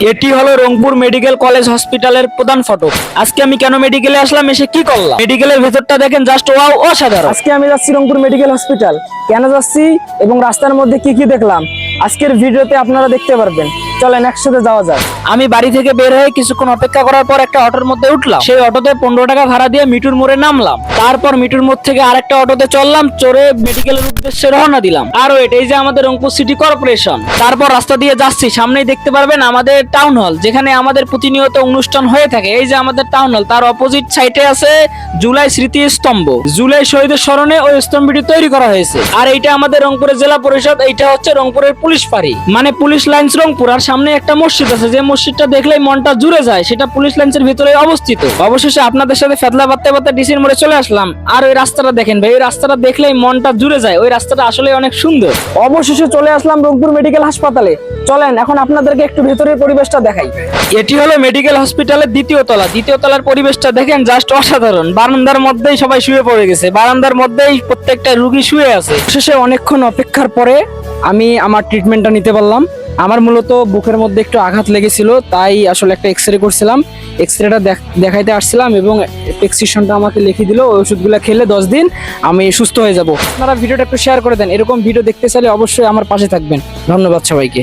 এটি হলো Rangpur medical college হসপিটালের প্রধান ফটক। আজকে আমি কেন মেডিকেলে আসলাম, এসে কি করলাম, মেডিকেলের ভেতরটা দেখেন, জাস্ট ওয়াও, অসাধারণ। আজকে আমি যাচ্ছি রংপুর মেডিকেল হসপিটাল। কেন যাচ্ছি এবং রাস্তার মধ্যে কি কি দেখলাম আজকের ভিডিওতে আপনারা দেখতে পারবেন। চলেন একসাথে যাওয়া যাক। আমি বাড়ি থেকে বের হয়ে কিছুক্ষণ অপেক্ষা করার পর একটা অটোর মধ্যে উঠলাম। সেই অটোতে 15 টাকা ভাড়া দিয়ে মিটুর মোড়ে নামলাম। তারপর মিটুর মোড় থেকে আরেকটা অটোতে চললাম, চড়ে মেডিকেলের উদ্দেশ্যে রওনা দিলাম। আর এই যে আমাদের রংপুর সিটি কর্পোরেশন। তারপর রাস্তা দিয়ে যাচ্ছি, সামনেই দেখতে পারবেন আমাদের টাউন হল, যেখানে আমাদের প্রতিনিয়ত অনুষ্ঠান হয়ে থাকে। এই যে আমাদের টাউন হল, তার অপোজিট সাইডে আছে জুলাই স্মৃতি স্তম্ভ। জুলাই শহীদের স্মরণে ওই স্তম্ভটি তৈরি করা হয়েছে। আর এইটা আমাদের রংপুরের জেলা পরিষদ, এইটা হচ্ছে রংপুরের পুলিশ ফাঁড়ি, মানে পুলিশ লাইন্স রংপুর। আর সামনে একটা মসজিদ আছে, যে মসজিদটা দেখলেই মনটা জুড়ে যায়, সেটা পুলিশ লাইন্সের ভিতরে অবস্থিত। অবশেষে আপনাদের সাথে ফেতলা বাড়তে বাড়তে ডিসির মোড়ে চলে আসলাম। আর ওই রাস্তাটা দেখেন ভাই, ওই রাস্তাটা দেখলেই মনটা জুড়ে যায়। ওই রাস্তাটা আসলে অনেক সুন্দর। অবশেষে চলে আসলাম রংপুর মেডিকেল হাসপাতালে। চলেন এখন আপনাদেরকে একটু ভেতরের পরিবেশটা দেখাই। এটি হলো মেডিকেল হসপিটালের দ্বিতীয় তলা। দ্বিতীয় তলার পরিবেশটা দেখেন, জাস্ট অসাধারণ। বারান্দার মধ্যেই সবাই শুয়ে পড়ে গেছে, বারান্দার মধ্যেই প্রত্যেকটা রোগী শুয়ে আছে। শেষে অনেকক্ষণ অপেক্ষার পরে আমি আমার ট্রিটমেন্টটা নিতে পারলাম। আমার মূলত বুকের মধ্যে একটু আঘাত লেগেছিল, তাই আসলে একটা এক্সরে করছিলাম। এক্সরেটা দেখাইতে আসছিলাম এবং প্রেসক্রিপশনটা আমাকে লিখে দিল। ওই ওষুধগুলো খেলে 10 দিন আমি সুস্থ হয়ে যাব। আপনারা ভিডিওটা একটু শেয়ার করে দেন। এরকম ভিডিও দেখতে চাইলে অবশ্যই আমার পাশে থাকবেন। ধন্যবাদ সবাইকে।